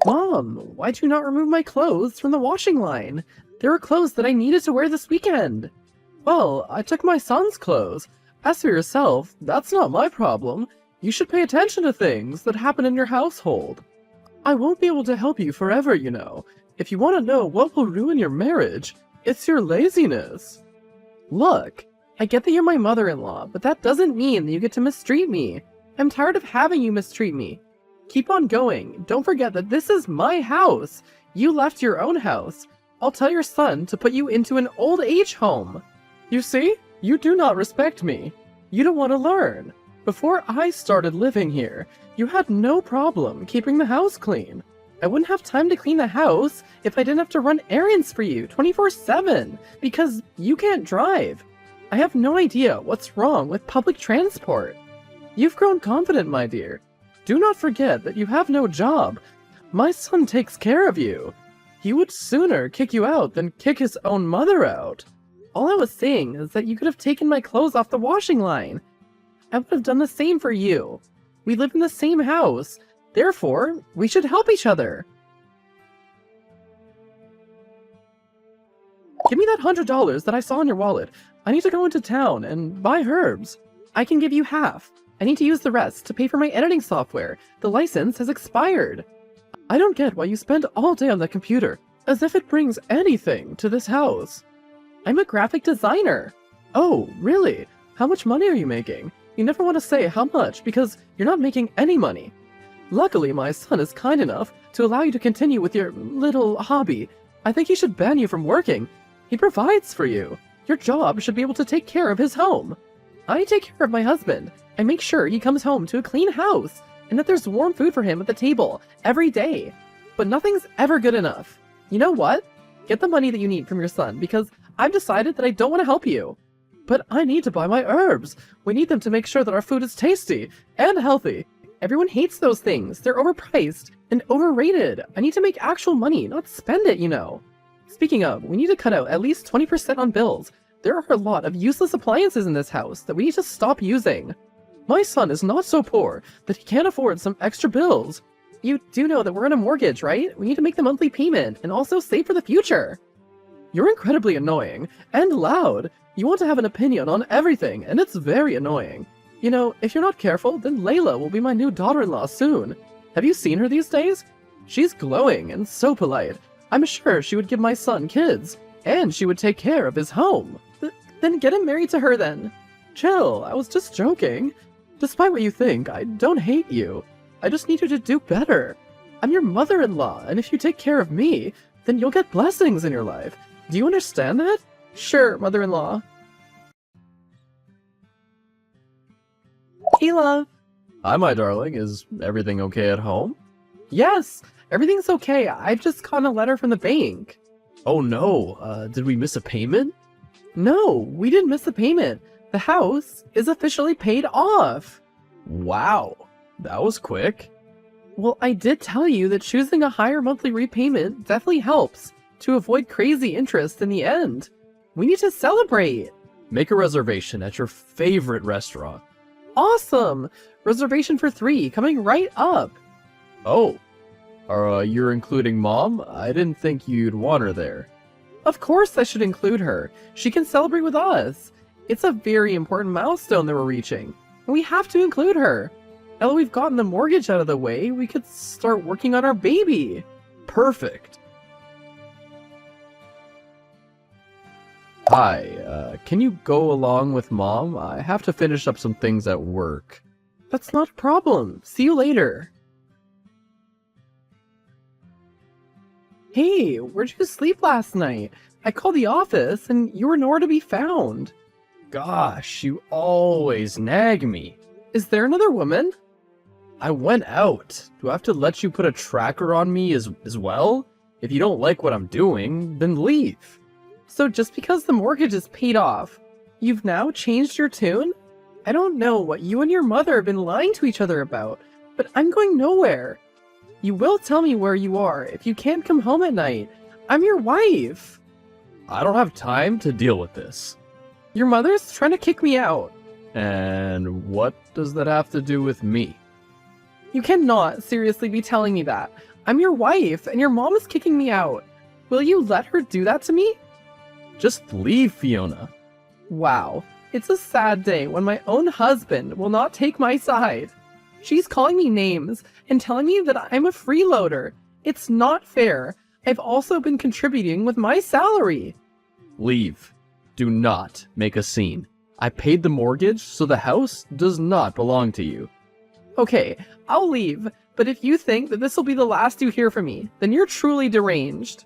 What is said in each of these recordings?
Mom, why'd you not remove my clothes from the washing line? There were clothes that I needed to wear this weekend. Well, I took my son's clothes. As for yourself, that's not my problem. You should pay attention to things that happen in your household. I won't be able to help you forever, you know. If you want to know what will ruin your marriage, it's your laziness. Look, I get that you're my mother-in-law, but that doesn't mean that you get to mistreat me. I'm tired of having you mistreat me. Keep on going. Don't forget that this is my house. You left your own house. I'll tell your son to put you into an old age home. You see? You do not respect me. You don't want to learn. Before I started living here, you had no problem keeping the house clean. I wouldn't have time to clean the house if I didn't have to run errands for you 24/7 because you can't drive. I have no idea what's wrong with public transport. You've grown confident, my dear. Do not forget that you have no job. My son takes care of you. He would sooner kick you out than kick his own mother out. All I was saying is that you could have taken my clothes off the washing line. I would have done the same for you. We live in the same house. Therefore, we should help each other. Give me that $100 that I saw in your wallet. I need to go into town and buy herbs. I can give you half. I need to use the rest to pay for my editing software. The license has expired. I don't get why you spend all day on the computer, as if it brings anything to this house. I'm a graphic designer. Oh, really? How much money are you making? You never want to say how much because you're not making any money. Luckily, my son is kind enough to allow you to continue with your little hobby. I think he should ban you from working. He provides for you. Your job should be able to take care of his home. I take care of my husband. I make sure he comes home to a clean house and that there's warm food for him at the table every day. But nothing's ever good enough. You know what? Get the money that you need from your son because I've decided that I don't want to help you. But I need to buy my herbs. We need them to make sure that our food is tasty and healthy. Everyone hates those things. They're overpriced and overrated. I need to make actual money, not spend it, you know. Speaking of, we need to cut out at least 20% on bills. There are a lot of useless appliances in this house that we need to stop using. My son is not so poor that he can't afford some extra bills. You do know that we're on a mortgage, right? We need to make the monthly payment and also save for the future. You're incredibly annoying and loud. You want to have an opinion on everything, and it's very annoying. You know, if you're not careful, then Layla will be my new daughter-in-law soon. Have you seen her these days? She's glowing and so polite. I'm sure she would give my son kids, and she would take care of his home. Then get him married to her then. Chill, I was just joking. Despite what you think, I don't hate you. I just need you to do better. I'm your mother-in-law, and if you take care of me, then you'll get blessings in your life. Do you understand that? Sure, mother-in-law. Hey, love. Hi, my darling. Is everything okay at home? Yes, everything's okay. I've just gotten a letter from the bank. Oh no, did we miss a payment? No, we didn't miss the payment. The house is officially paid off. Wow, that was quick. Well, I did tell you that choosing a higher monthly repayment definitely helps to avoid crazy interest in the end. We need to celebrate. Make a reservation at your favorite restaurant. Awesome! Reservation for 3 coming right up. Oh, you're including Mom? I didn't think you'd want her there. Of course I should include her. She can celebrate with us. It's a very important milestone that we're reaching, and we have to include her. Now that we've gotten the mortgage out of the way, we could start working on our baby. Perfect. Hi, can you go along with Mom? I have to finish up some things at work. That's not a problem. See you later. Hey, where'd you sleep last night? I called the office and you were nowhere to be found. Gosh, you always nag me. Is there another woman? I went out. Do I have to let you put a tracker on me as well? If you don't like what I'm doing, then leave. So just because the mortgage is paid off, you've now changed your tune? I don't know what you and your mother have been lying to each other about, but I'm going nowhere. You will tell me where you are if you can't come home at night. I'm your wife. I don't have time to deal with this. Your mother's trying to kick me out. And what does that have to do with me? You cannot seriously be telling me that. I'm your wife, and your mom is kicking me out. Will you let her do that to me? Just leave, Fiona. Wow, it's a sad day when my own husband will not take my side. She's calling me names and telling me that I'm a freeloader. It's not fair. I've also been contributing with my salary. Leave. Do not make a scene. I paid the mortgage, so the house does not belong to you. Okay, I'll leave, but if you think that this will be the last you hear from me, then you're truly deranged.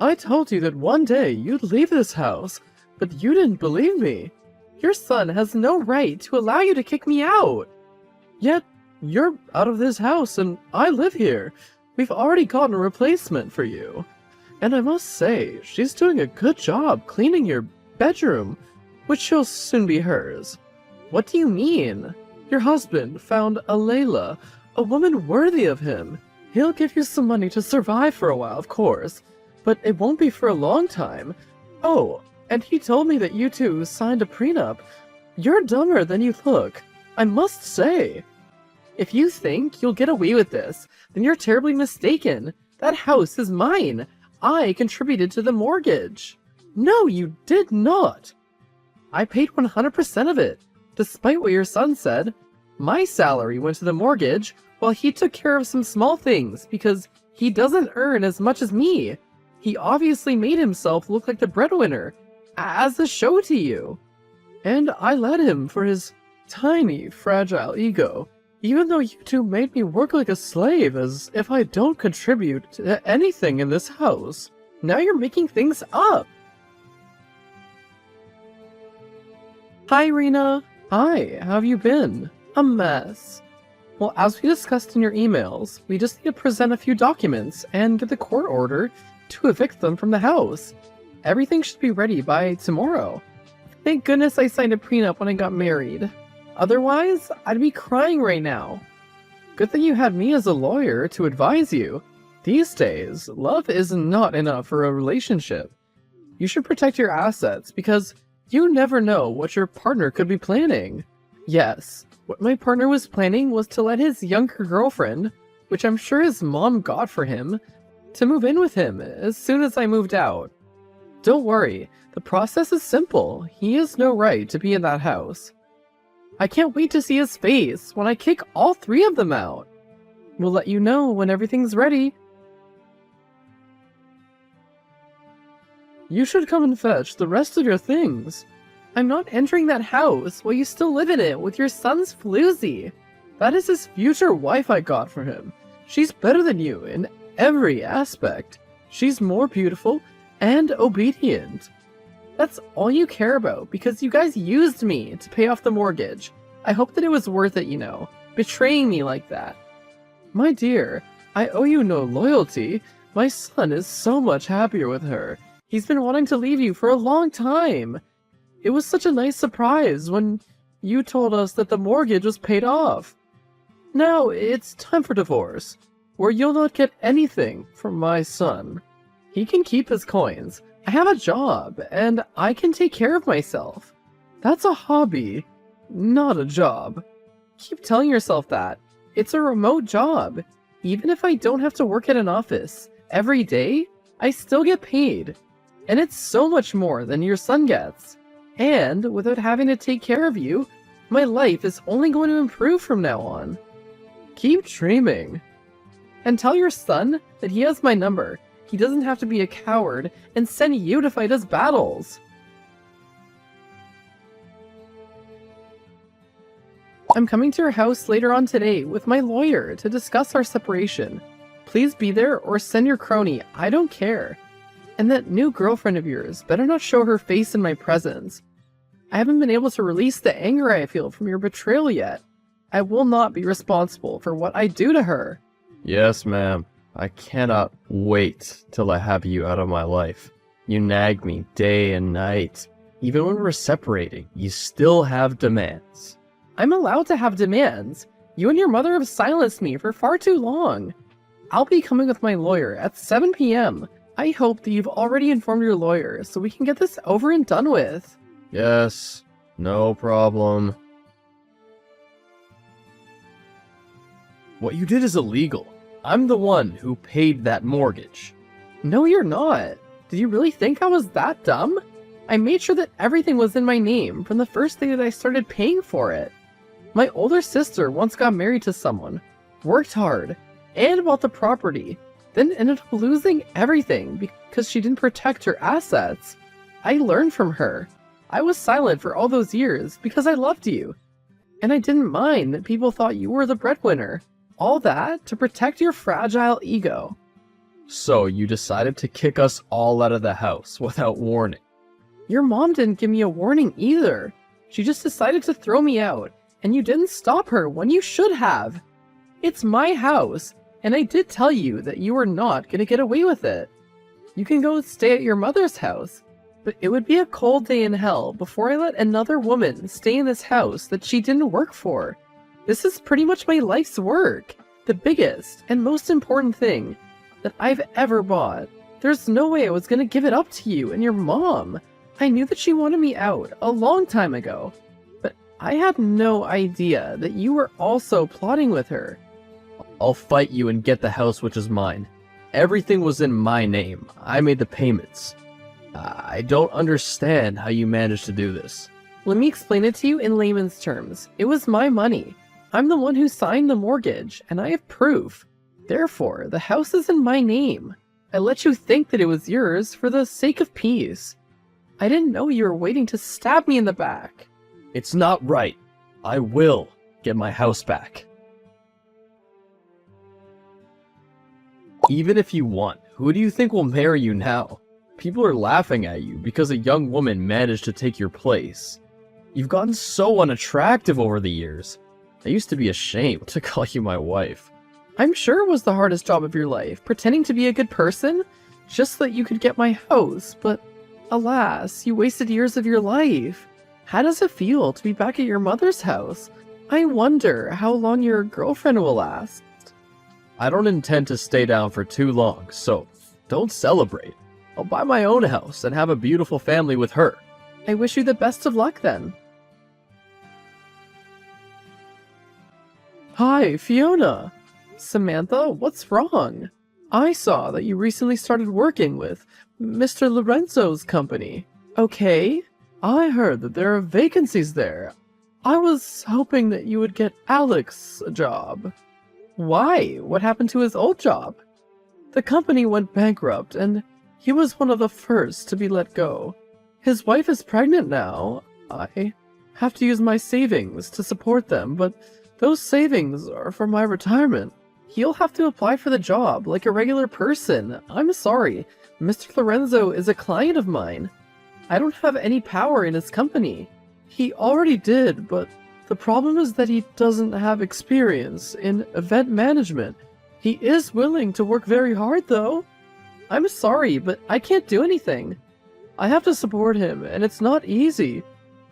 I told you that one day you'd leave this house, but you didn't believe me. Your son has no right to allow you to kick me out. Yet, you're out of this house and I live here. We've already gotten a replacement for you. And I must say, she's doing a good job cleaning your bedroom, which will soon be hers. What do you mean? Your husband found a Layla, a woman worthy of him. He'll give you some money to survive for a while, of course, but it won't be for a long time. Oh, and he told me that you two signed a prenup. You're dumber than you look, I must say. If you think you'll get away with this, then you're terribly mistaken. That house is mine. I contributed to the mortgage. No, you did not. I paid 100% of it. Despite what your son said, my salary went to the mortgage while he took care of some small things because he doesn't earn as much as me. He obviously made himself look like the breadwinner as a show to you. And I let him for his tiny, fragile ego, even though you two made me work like a slave as if I don't contribute to anything in this house. Now you're making things up. Hi, Rena. Hi, how have you been? A mess. Well, as we discussed in your emails, we just need to present a few documents and get the court order to evict them from the house. Everything should be ready by tomorrow. Thank goodness I signed a prenup when I got married. Otherwise, I'd be crying right now. Good thing you had me as a lawyer to advise you. These days, love is not enough for a relationship. You should protect your assets because you never know what your partner could be planning. Yes, what my partner was planning was to let his younger girlfriend, which I'm sure his mom got for him, to move in with him as soon as I moved out. Don't worry, the process is simple. He has no right to be in that house. I can't wait to see his face when I kick all three of them out. We'll let you know when everything's ready. You should come and fetch the rest of your things. I'm not entering that house while you still live in it with your son's floozy. That is his future wife I got for him. She's better than you in every aspect. She's more beautiful and obedient. That's all you care about because you guys used me to pay off the mortgage. I hope that it was worth it, betraying me like that. My dear, I owe you no loyalty. My son is so much happier with her. He's been wanting to leave you for a long time. It was such a nice surprise when you told us that the mortgage was paid off. Now it's time for divorce, where you'll not get anything from my son. He can keep his coins. I have a job, and I can take care of myself. That's a hobby, not a job. Keep telling yourself that. It's a remote job. Even if I don't have to work at an office every day, I still get paid. And it's so much more than your son gets. And without having to take care of you, my life is only going to improve from now on. Keep dreaming. And tell your son that he has my number. He doesn't have to be a coward and send you to fight his battles. I'm coming to your house later on today with my lawyer to discuss our separation. Please be there or send your crony, I don't care. And that new girlfriend of yours better not show her face in my presence. I haven't been able to release the anger I feel from your betrayal yet. I will not be responsible for what I do to her. Yes, ma'am. I cannot wait till I have you out of my life. You nag me day and night. Even when we're separating, you still have demands. I'm allowed to have demands. You and your mother have silenced me for far too long. I'll be coming with my lawyer at 7 p.m. I hope that you've already informed your lawyer so we can get this over and done with. Yes, no problem. What you did is illegal. I'm the one who paid that mortgage. No, you're not. Did you really think I was that dumb? I made sure that everything was in my name from the first day that I started paying for it. My older sister once got married to someone, worked hard, and bought the property, then ended up losing everything because she didn't protect her assets. I learned from her. I was silent for all those years because I loved you. And I didn't mind that people thought you were the breadwinner. All that to protect your fragile ego. So you decided to kick us all out of the house without warning. Your mom didn't give me a warning either. She just decided to throw me out, and you didn't stop her when you should have. It's my house, and I did tell you that you were not going to get away with it. You can go stay at your mother's house, but it would be a cold day in hell before I let another woman stay in this house that she didn't work for. This is pretty much my life's work, the biggest and most important thing that I've ever bought. There's no way I was going to give it up to you and your mom. I knew that she wanted me out a long time ago, but I had no idea that you were also plotting with her. I'll fight you and get the house which is mine. Everything was in my name. I made the payments. I don't understand how you managed to do this. Let me explain it to you in layman's terms. It was my money. I'm the one who signed the mortgage, and I have proof. Therefore, the house is in my name. I let you think that it was yours for the sake of peace. I didn't know you were waiting to stab me in the back. It's not right. I will get my house back. Even if you want, who do you think will marry you now? People are laughing at you because a young woman managed to take your place. You've gotten so unattractive over the years. I used to be ashamed to call you my wife. I'm sure it was the hardest job of your life, pretending to be a good person, just so that you could get my house, but alas, you wasted years of your life. How does it feel to be back at your mother's house? I wonder how long your girlfriend will last. I don't intend to stay down for too long, so don't celebrate. I'll buy my own house and have a beautiful family with her. I wish you the best of luck then. Hi, Fiona. Samantha, what's wrong? I saw that you recently started working with Mr. Lorenzo's company. Okay, I heard that there are vacancies there. I was hoping that you would get Alex a job. Why? What happened to his old job? The company went bankrupt and he was one of the first to be let go. His wife is pregnant now. I have to use my savings to support them, but those savings are for my retirement. He'll have to apply for the job like a regular person. I'm sorry. Mr. Lorenzo is a client of mine. I don't have any power in his company. He already did, but the problem is that he doesn't have experience in event management. He is willing to work very hard, though. I'm sorry, but I can't do anything. I have to support him, and it's not easy.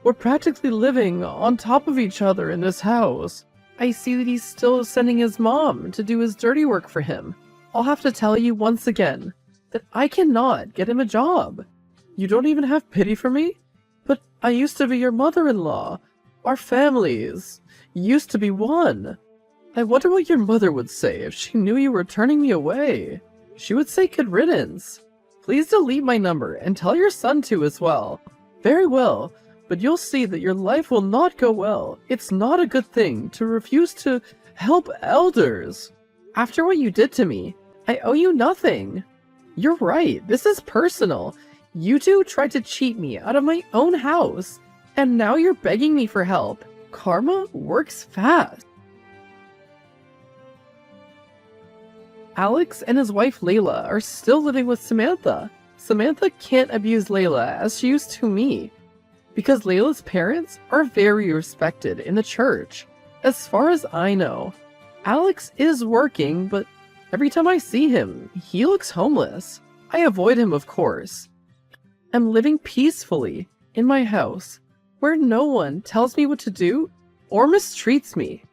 We're practically living on top of each other in this house. I see that he's still sending his mom to do his dirty work for him. I'll have to tell you once again that I cannot get him a job. You don't even have pity for me? But I used to be your mother-in-law. Our families used to be one. I wonder what your mother would say if she knew you were turning me away. She would say good riddance. Please delete my number and tell your son to as well. Very well. But you'll see that your life will not go well. It's not a good thing to refuse to help elders. After what you did to me, I owe you nothing. You're right, this is personal. You two tried to cheat me out of my own house, and now you're begging me for help. Karma works fast. Alex and his wife Layla are still living with Samantha. Samantha can't abuse Layla as she used to me, because Layla's parents are very respected in the church. As far as I know, Alex is working, but every time I see him, he looks homeless. I avoid him, of course. I'm living peacefully in my house, where no one tells me what to do or mistreats me.